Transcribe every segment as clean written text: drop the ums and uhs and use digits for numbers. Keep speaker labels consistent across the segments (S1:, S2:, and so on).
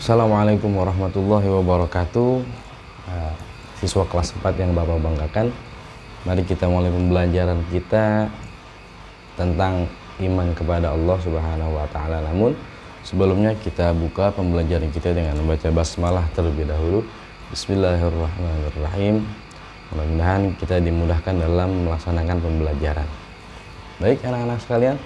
S1: Assalamualaikum warahmatullahi wabarakatuh. Siswa kelas 4 yang Bapak banggakan, mari kita mulai pembelajaran kita tentang iman kepada Allah Subhanahu wa taala. Namun sebelumnya kita buka pembelajaran kita dengan membaca basmalah terlebih dahulu. Bismillahirrahmanirrahim. Mudah-mudahan kita dimudahkan dalam melaksanakan pembelajaran. Baik anak-anak sekalian,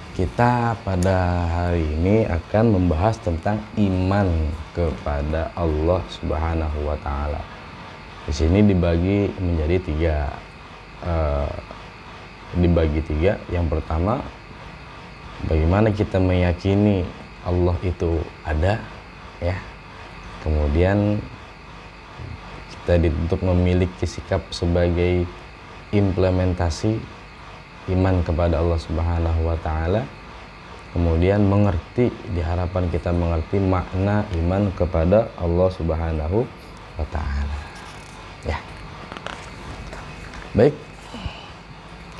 S1: kita pada hari ini akan membahas tentang iman kepada Allah Subhanahu wa taala. Di sini dibagi menjadi tiga. Yang pertama, bagaimana kita meyakini Allah itu ada, ya. Kemudian kita dituntut memiliki sikap sebagai implementasi iman kepada Allah Subhanahu wa taala. Kemudian mengerti, diharapkan kita mengerti makna iman kepada Allah Subhanahu wa taala. Ya. Baik.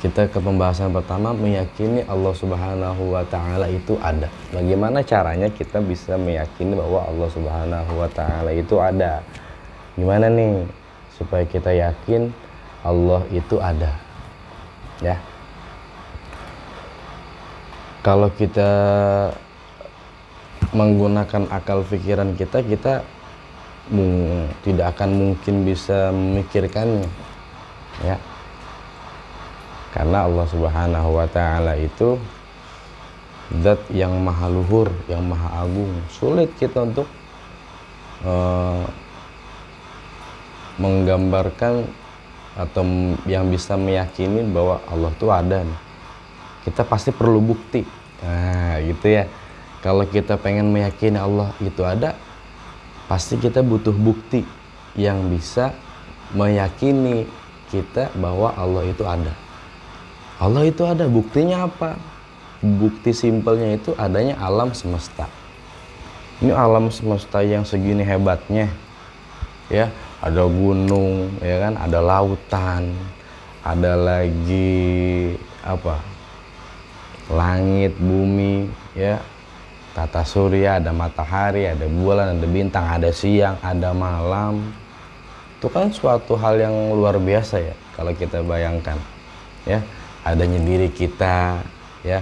S1: Kita ke pembahasan pertama, meyakini Allah Subhanahu wa taala itu ada. Bagaimana caranya kita bisa meyakini bahwa Allah Subhanahu wa taala itu ada? Gimana nih supaya kita yakin Allah itu ada? Ya. Kalau kita menggunakan akal pikiran kita tidak akan mungkin bisa memikirkannya, ya. Karena Allah Subhanahu wa taala itu zat yang maha luhur, yang maha agung. Sulit kita untuk menggambarkan atau yang bisa meyakini bahwa Allah itu ada nih. Kita pasti perlu bukti. Nah gitu ya, kalau kita pengen meyakini Allah itu ada, pasti kita butuh bukti yang bisa meyakini kita bahwa Allah itu ada. Allah itu ada, buktinya apa? Bukti simpelnya itu adanya alam semesta. Ini alam semesta yang segini hebatnya, ya. Ada gunung, ya kan, ada lautan, ada lagi apa, langit, bumi, ya, tata surya, ada matahari, ada bulan, ada bintang, ada siang, ada malam. Itu kan suatu hal yang luar biasa ya kalau kita bayangkan, ya. Adanya diri kita, ya,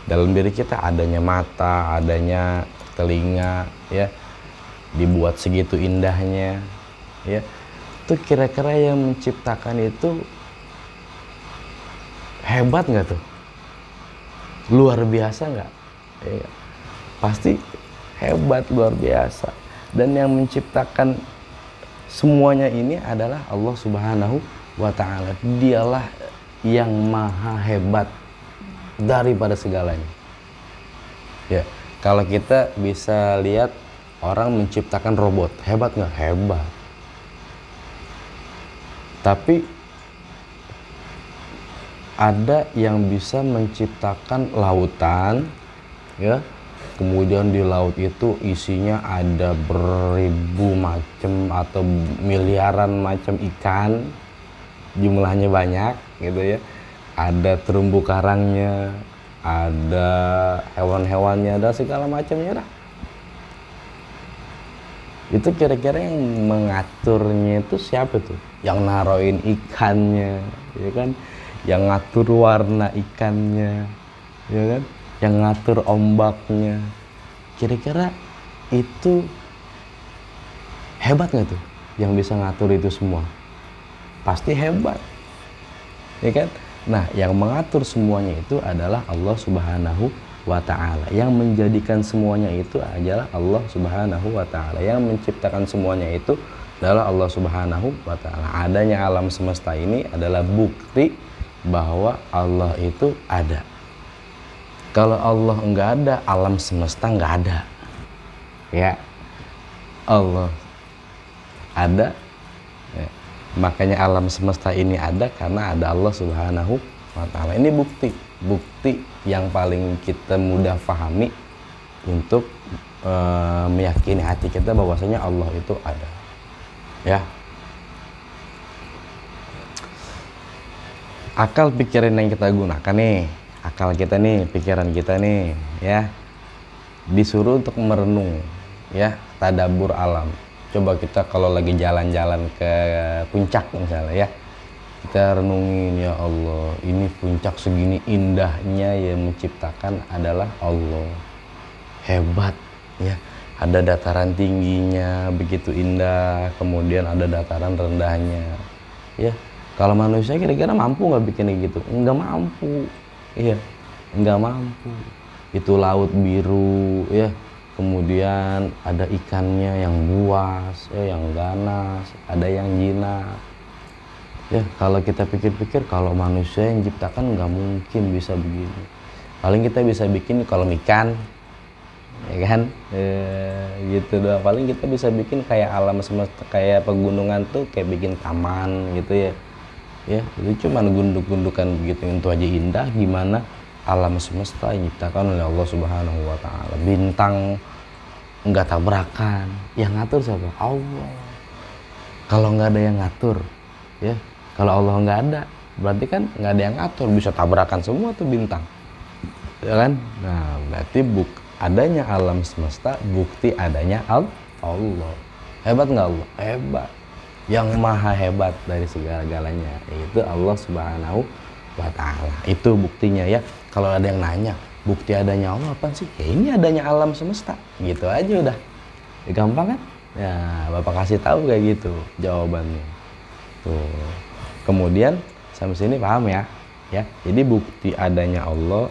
S1: dalam diri kita adanya mata, adanya telinga, ya, dibuat segitu indahnya, ya. Itu kira-kira yang menciptakan itu hebat nggak tuh? Luar biasa nggak? Ya, pasti hebat, luar biasa. Dan yang menciptakan semuanya ini adalah Allah Subhanahu wa taala. Dialah yang maha hebat daripada segalanya. Ya, kalau kita bisa lihat orang menciptakan robot, hebat nggak? Hebat. Tapi ada yang bisa menciptakan lautan, ya. Kemudian di laut itu isinya ada beribu macam atau miliaran macam ikan, jumlahnya banyak, gitu ya. Ada terumbu karangnya, ada hewan-hewannya, ada segala macamnya dah. Itu kira-kira yang mengaturnya itu siapa tuh? Yang naroin ikannya, ya kan? Yang ngatur warna ikannya, ya kan? Yang ngatur ombaknya. Kira-kira itu hebat nggak tuh? Yang bisa ngatur itu semua? Pasti hebat, ya kan? Nah, yang mengatur semuanya itu adalah Allah Subhanahu wa ta'ala. Yang menjadikan semuanya itu adalah Allah Subhanahu wa ta'ala. Yang menciptakan semuanya itu adalah Allah Subhanahu wa ta'ala. Adanya alam semesta ini adalah bukti bahwa Allah itu ada. Kalau Allah enggak ada, alam semesta enggak ada, ya. Allah ada, ya. Makanya alam semesta ini ada karena ada Allah Subhanahu wa ta'ala. Ini bukti yang paling kita mudah pahami untuk meyakini hati kita bahwasanya Allah itu ada, ya. Akal pikiran yang kita gunakan nih, akal kita nih, pikiran kita nih, ya, disuruh untuk merenung, ya, tadabbur alam. Coba kita kalau lagi jalan-jalan ke puncak misalnya ya, kita renungin, ya Allah, ini puncak segini indahnya, yang menciptakan adalah Allah. Hebat ya, ada dataran tingginya begitu indah, kemudian ada dataran rendahnya ya. Kalau manusia kira-kira mampu nggak bikin gitu? Nggak mampu, iya, nggak mampu. Itu laut biru ya, kemudian ada ikannya yang buas ya, yang ganas, ada yang jinak ya. Kalau kita pikir-pikir, kalau manusia yang ciptakan nggak mungkin bisa begini. Paling kita bisa bikin kolam ikan ya kan, gitu doang. Paling kita bisa bikin kayak alam semesta, kayak pegunungan tuh kayak bikin taman gitu ya. Ya, itu cuma gunduk-gundukan begitu, itu aja indah. Gimana alam semesta yang diciptakan oleh Allah Subhanahu wa Ta'ala. Bintang nggak tabrakan, yang ngatur siapa? Allah. Kalau nggak ada yang ngatur ya, kalau Allah nggak ada, berarti kan nggak ada yang ngatur, bisa tabrakan semua tuh bintang ya kan. Nah, berarti adanya alam semesta bukti adanya Allah. Hebat nggak Allah? Hebat. Yang maha hebat dari segala-galanya, yaitu Allah Subhanahu wa Ta'ala. Itu buktinya ya. Kalau ada yang nanya, bukti adanya Allah apa sih? Ya ini adanya alam semesta, gitu aja udah. Ya, gampang kan? Ya, Bapak kasih tahu kayak gitu jawabannya. Tuh. Kemudian sampai sini paham ya? Ya. Jadi bukti adanya Allah,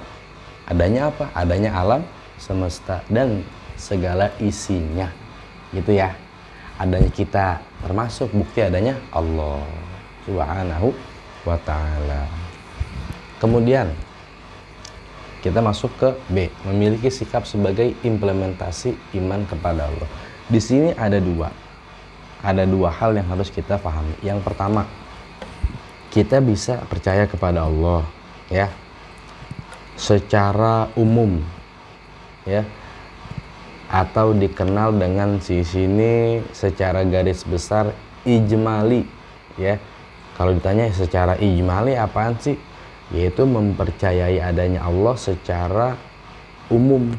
S1: adanya apa? Adanya alam semesta dan segala isinya. Gitu ya. Adanya kita, termasuk bukti adanya Allah Subhanahu wa Ta'ala. Kemudian kita masuk ke B, memiliki sikap sebagai implementasi iman kepada Allah. Di sini ada dua hal yang harus kita pahami. Yang pertama, kita bisa percaya kepada Allah ya secara umum ya, atau dikenal dengan di sini secara garis besar ijmali ya. Kalau ditanya secara ijmali apaan sih? Yaitu mempercayai adanya Allah secara umum.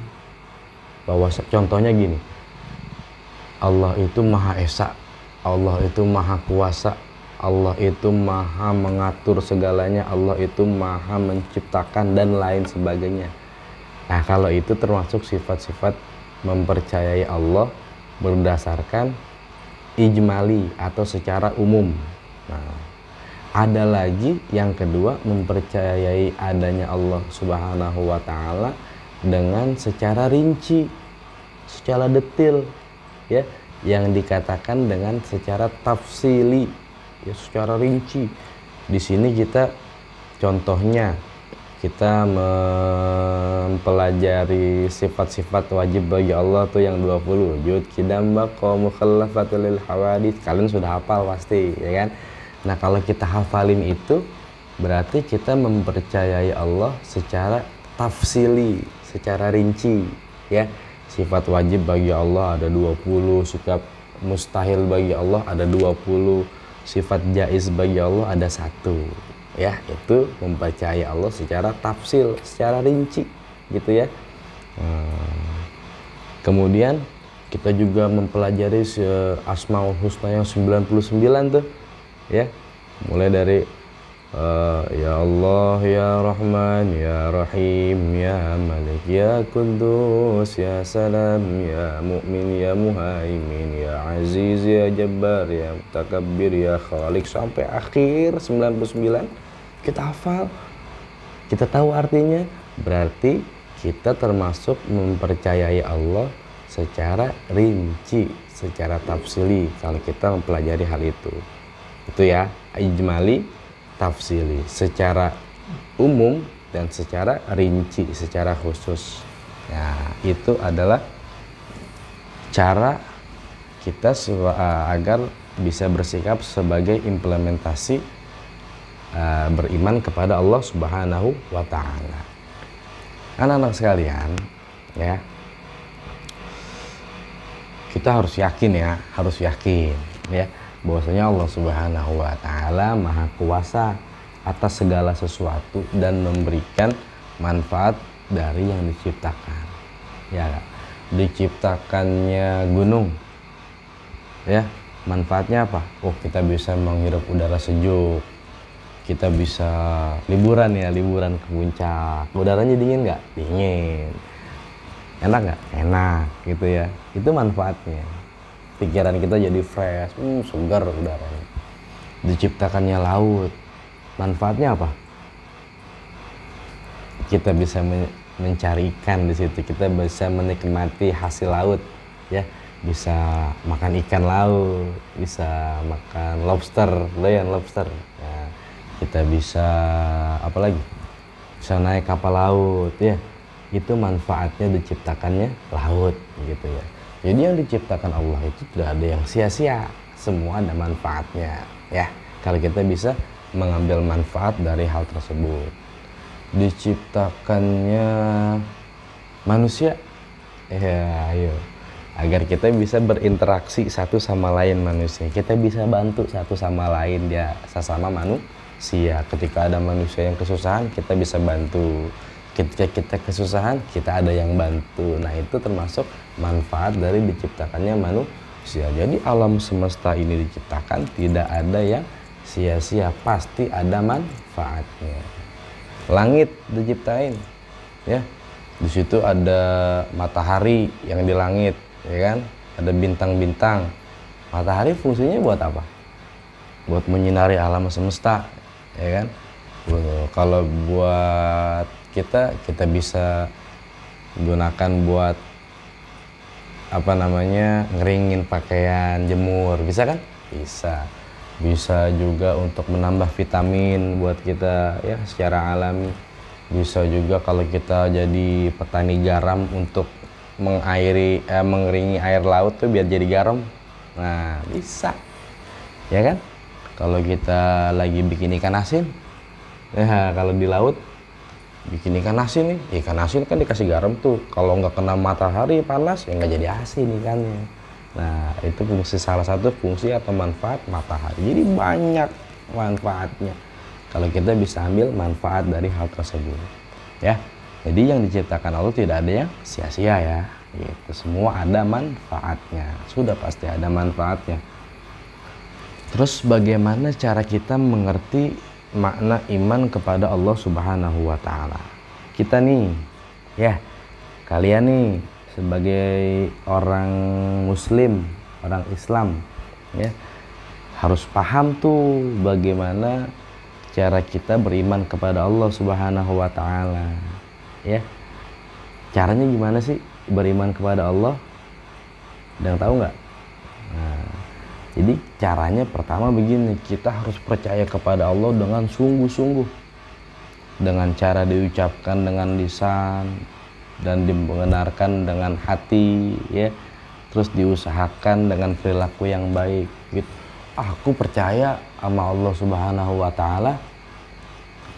S1: Bahwa contohnya gini, Allah itu Maha Esa, Allah itu Maha Kuasa, Allah itu Maha mengatur segalanya, Allah itu Maha menciptakan dan lain sebagainya. Nah, kalau itu termasuk sifat-sifat mempercayai Allah berdasarkan ijmali atau secara umum. Nah, ada lagi yang kedua, mempercayai adanya Allah Subhanahu wa Ta'ala dengan secara rinci, secara detail ya, yang dikatakan dengan secara tafsili ya, secara rinci. Di sini kita contohnya, kita mempelajari sifat-sifat wajib bagi Allah tuh yang 20, wujud, qidam, baqa, mukhallafatul lil hawadits. Kalian sudah hafal pasti ya kan. Nah, kalau kita hafalin itu berarti kita mempercayai Allah secara tafsili, secara rinci ya. Sifat wajib bagi Allah ada 20, sifat mustahil bagi Allah ada 20, sifat jaiz bagi Allah ada 1 ya. Itu mempercayai Allah secara tafsil, secara rinci gitu ya. Kemudian kita juga mempelajari Asmaul Husna yang 99 tuh ya, mulai dari ya Allah, ya Rahman, ya Rahim, ya Malik, ya Kudus, ya Salam, ya Mu'min, ya Muhaimin, ya Aziz, ya Jabbar, ya Mutakabbir, ya Khalik, sampai akhir 99 kita hafal, kita tahu artinya. Berarti kita termasuk mempercayai Allah secara rinci, secara tafsili kalau kita mempelajari hal itu ya, ijmali, tafsili, secara umum dan secara rinci, secara khusus. Nah, itu adalah cara kita agar bisa bersikap sebagai implementasi beriman kepada Allah Subhanahu wa Ta'ala. Anak-anak sekalian ya, kita harus yakin ya, bahwasanya Allah Subhanahu wa Ta'ala Maha Kuasa atas segala sesuatu dan memberikan manfaat dari yang diciptakan. Ya, diciptakannya gunung, ya manfaatnya apa? Oh, kita bisa menghirup udara sejuk, kita bisa liburan ke puncak, udaranya dingin nggak? Dingin. Enak nggak? Enak gitu ya. Itu manfaatnya. Pikiran kita jadi fresh, segar udaranya. Diciptakannya laut, manfaatnya apa? Kita bisa mencari ikan di situ, kita bisa menikmati hasil laut, ya, bisa makan ikan laut, bisa makan lobster, doyan lobster. Nah, kita bisa apa lagi? Bisa naik kapal laut, ya. Itu manfaatnya diciptakannya laut, gitu ya. Jadi yang diciptakan Allah itu tidak ada yang sia-sia, semua ada manfaatnya, ya. Kalau kita bisa mengambil manfaat dari hal tersebut. Diciptakannya manusia, ya, ayo, agar kita bisa berinteraksi satu sama lain manusia, kita bisa bantu satu sama lain, ya, sesama manusia. Ketika ada manusia yang kesusahan, kita bisa bantu. Ketika kita kesusahan, kita ada yang bantu. Nah, itu termasuk manfaat dari diciptakannya manusia. Jadi alam semesta ini diciptakan tidak ada yang sia-sia, pasti ada manfaatnya. Langit diciptain, ya, di situ ada matahari yang di langit, ya kan, ada bintang-bintang. Matahari fungsinya buat apa? Buat menyinari alam semesta, ya kan. Kalau buat kita bisa gunakan buat apa namanya, ngeringin pakaian, jemur, bisa kan? Bisa juga untuk menambah vitamin buat kita, ya, secara alami. Bisa juga kalau kita jadi petani garam untuk mengeringi air laut tuh biar jadi garam. Nah, bisa, ya kan? Kalau kita lagi bikin ikan asin, ya, kalau di laut bikin ikan asin nih, ikan asin kan dikasih garam tuh, kalau nggak kena matahari panas ya nggak jadi asin ikannya. Nah, itu salah satu fungsi atau manfaat matahari. Jadi banyak manfaatnya kalau kita bisa ambil manfaat dari hal tersebut, ya. Jadi yang diciptakan Allah tidak ada yang sia-sia, ya, gitu. Semua ada manfaatnya, sudah pasti ada manfaatnya. Terus bagaimana cara kita mengerti makna iman kepada Allah Subhanahu wa Ta'ala? Kita nih, ya, kalian nih sebagai orang muslim, orang Islam, ya, harus paham tuh bagaimana cara kita beriman kepada Allah Subhanahu wa Ta'ala, ya. Caranya gimana sih beriman kepada Allah? Ada yang tahu nggak? Nah, jadi caranya pertama begini, kita harus percaya kepada Allah dengan sungguh-sungguh, dengan cara diucapkan dengan lisan dan dibenarkan dengan hati, ya, terus diusahakan dengan perilaku yang baik, gitu. Aku percaya sama Allah Subhanahu wa Ta'ala,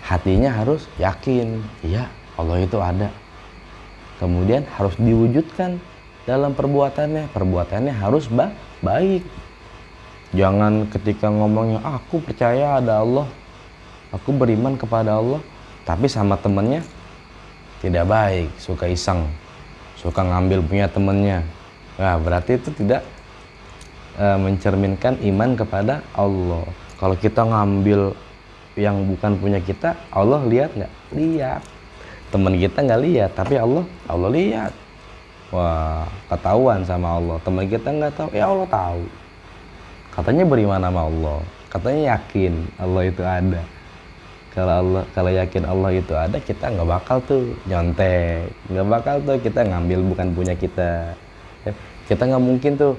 S1: hatinya harus yakin, ya, Allah itu ada. Kemudian harus diwujudkan dalam perbuatannya harus baik. Jangan ketika ngomongnya, aku percaya ada Allah, aku beriman kepada Allah, tapi sama temennya tidak baik, suka iseng, suka ngambil punya temennya. Nah, berarti itu tidak mencerminkan iman kepada Allah. Kalau kita ngambil yang bukan punya kita, Allah lihat nggak? Lihat. Teman kita nggak lihat, tapi Allah lihat. Wah, ketahuan sama Allah. Teman kita nggak tahu, ya Allah tahu. Katanya beriman sama Allah, katanya yakin Allah itu ada. Kalau yakin Allah itu ada, kita nggak bakal tuh nyontek, nggak bakal tuh kita ngambil bukan punya kita. Kita nggak mungkin tuh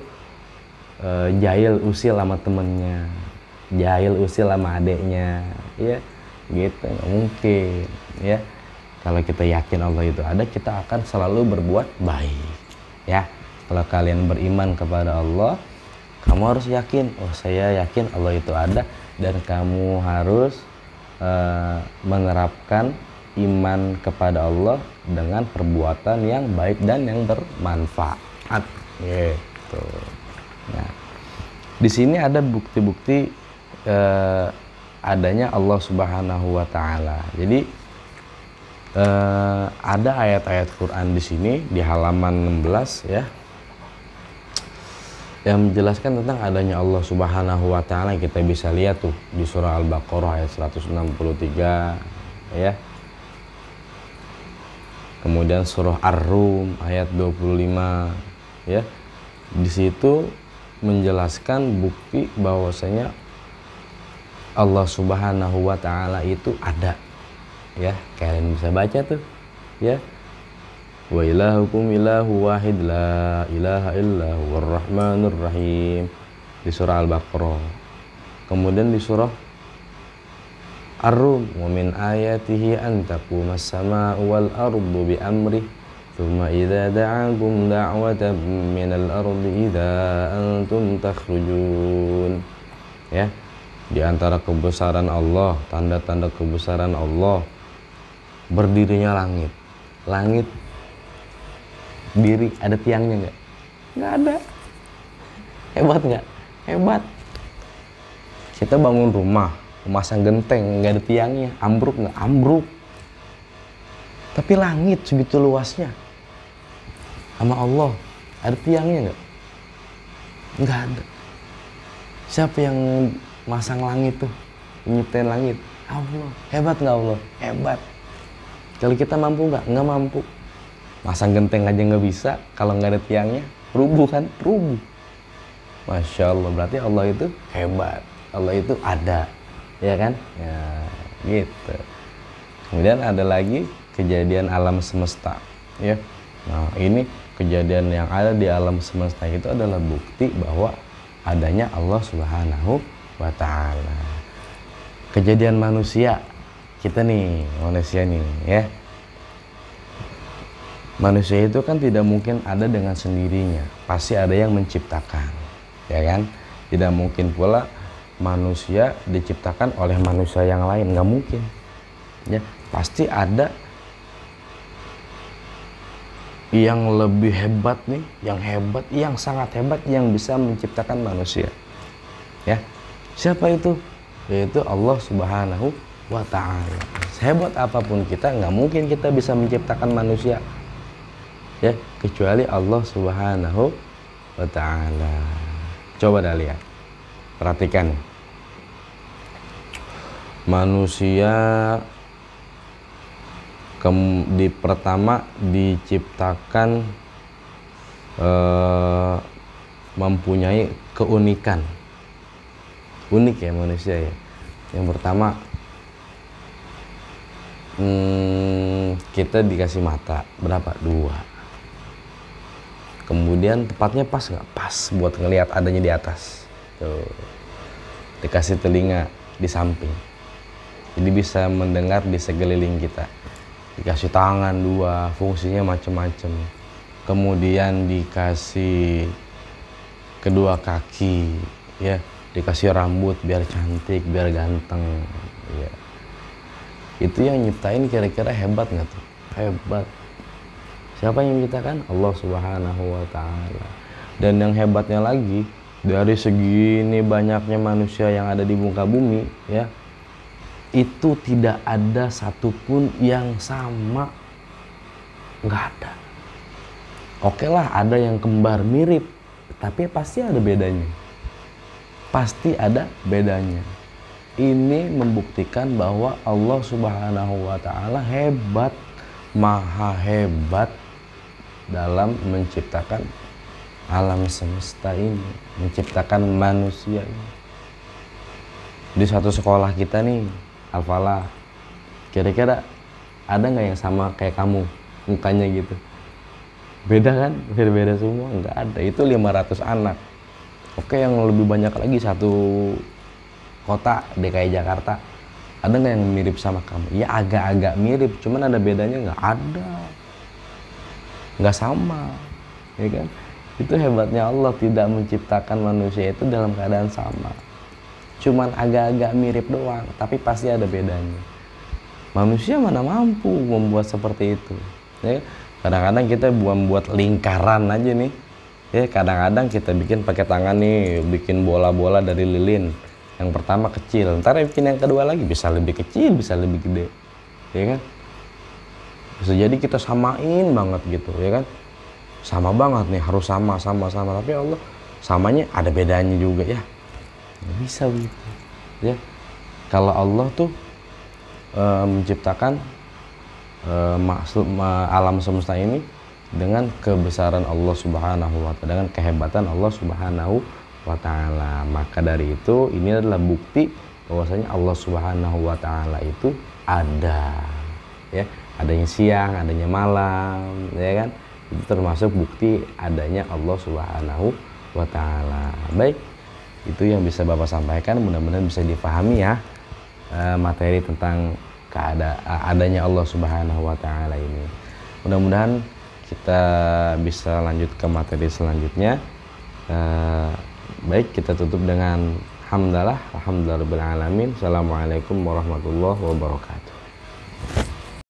S1: jahil usil sama temennya, jahil usil sama adeknya, ya, gitu, nggak mungkin, ya. Kalau kita yakin Allah itu ada, kita akan selalu berbuat baik, ya. Kalau kalian beriman kepada Allah, kamu harus yakin, oh, saya yakin Allah itu ada, dan kamu harus menerapkan iman kepada Allah dengan perbuatan yang baik dan yang bermanfaat, gitu. Nah, di sini ada bukti-bukti adanya Allah Subhanahu wa Ta'ala. Jadi ada ayat-ayat Quran di sini di halaman 16 ya, yang menjelaskan tentang adanya Allah Subhanahu wa taala. Kita bisa lihat tuh di surah Al-Baqarah ayat 163 ya. Kemudian surah Ar-Rum ayat 25 ya. Di situ menjelaskan bukti bahwasanya Allah Subhanahu wa taala itu ada. Ya, kalian bisa baca tuh ya, wa ilahukum ilahu wahid la ilaha illa huwar rahmanur rahim di surah Al-Baqarah. Kemudian di surah Ar-Rum, wa min ayatihi an taqumas samaa'u wal ardu bi amri thumma idza da'akum da'watan minal ardi idza antum takhrujun. Ya, di antara kebesaran Allah, tanda-tanda kebesaran Allah, berdirinya langit. Langit diri, ada tiangnya nggak? Nggak ada. Hebat nggak? Hebat. Kita bangun rumah, memasang genteng, nggak ada tiangnya, ambruk nggak? Ambruk. Tapi langit segitu luasnya, sama Allah, ada tiangnya nggak? Nggak ada. Siapa yang masang langit tuh, nyiptain langit? Allah. Hebat nggak Allah? Hebat. Kalau kita mampu nggak? Nggak mampu. Masang genteng aja nggak bisa, kalau nggak ada tiangnya, rubuh kan? Rubuh. Masya Allah, berarti Allah itu hebat. Allah itu ada, ya kan? Ya, gitu. Kemudian ada lagi kejadian alam semesta, ya. Nah, ini kejadian yang ada di alam semesta itu adalah bukti bahwa adanya Allah Subhanahu wa taala. Kejadian manusia, kita nih, manusia nih ya. Manusia itu kan tidak mungkin ada dengan sendirinya, pasti ada yang menciptakan, ya kan? Tidak mungkin pula manusia diciptakan oleh manusia yang lain, nggak mungkin. Ya, pasti ada yang lebih hebat nih, yang hebat, yang sangat hebat, yang bisa menciptakan manusia. Ya, siapa itu? Yaitu Allah Subhanahu wa ta'ala. Sehebat apapun kita, nggak mungkin kita bisa menciptakan manusia, ya, kecuali Allah Subhanahu wa ta'ala. Coba dah lihat, perhatikan nih. Manusia di pertama diciptakan mempunyai keunikan. Unik ya manusia ya. Yang pertama, kita dikasih mata berapa? 2. Kemudian tepatnya pas nggak? Pas buat ngelihat adanya di atas. Tuh. Dikasih telinga di samping, jadi bisa mendengar di sekeliling kita. Dikasih tangan 2, fungsinya macam-macam. Kemudian dikasih kedua kaki, ya. Dikasih rambut biar cantik, biar ganteng, ya. Itu yang nyiptain kira-kira hebat nggak tuh? Hebat. Siapa yang menciptakan? Allah Subhanahu wa ta'ala. Dan yang hebatnya lagi, dari segini banyaknya manusia yang ada di muka bumi, ya, itu tidak ada satupun yang sama. Nggak ada. Oke lah, ada yang kembar mirip, tapi pasti ada bedanya. Pasti ada bedanya. Ini membuktikan bahwa Allah Subhanahu wa ta'ala hebat, maha hebat dalam menciptakan alam semesta ini, menciptakan manusia ini. Di satu sekolah kita nih, Al-Falah, kira-kira ada nggak yang sama kayak kamu mukanya gitu? Beda kan? Beda-beda semua? Nggak ada. Itu 500 anak. Oke, yang lebih banyak lagi satu kota DKI Jakarta, ada nggak yang mirip sama kamu? Ya agak-agak mirip, cuman ada bedanya nggak? Ada, nggak sama, ya kan? Itu hebatnya Allah, tidak menciptakan manusia itu dalam keadaan sama, cuman agak-agak mirip doang, tapi pasti ada bedanya. Manusia mana mampu membuat seperti itu, ya. Kadang-kadang kita membuat lingkaran aja nih, ya. Kadang-kadang kita bikin pakai tangan nih, bikin bola-bola dari lilin. Yang pertama kecil, ntar bikin yang kedua lagi bisa lebih kecil, bisa lebih gede, ya kan? Bisa jadi kita samain banget gitu ya kan, sama banget nih, harus sama, tapi Allah samanya ada bedanya juga ya, nggak bisa begitu ya. Kalau Allah tuh menciptakan alam semesta ini dengan kebesaran Allah Subhanahu wa Ta'ala, dengan kehebatan Allah Subhanahu wa Ta'ala. Maka dari itu ini adalah bukti bahwasanya Allah Subhanahu wa Ta'ala itu ada ya, adanya siang, adanya malam ya kan, itu termasuk bukti adanya Allah Subhanahu wa Ta'ala. Baik, itu yang bisa Bapak sampaikan, mudah-mudahan bisa dipahami ya materi tentang adanya Allah Subhanahu wa Ta'ala ini. Mudah-mudahan kita bisa lanjut ke materi selanjutnya. Baik, kita tutup dengan alhamdulillah rabbil alamin. Assalamualaikum warahmatullahi wabarakatuh.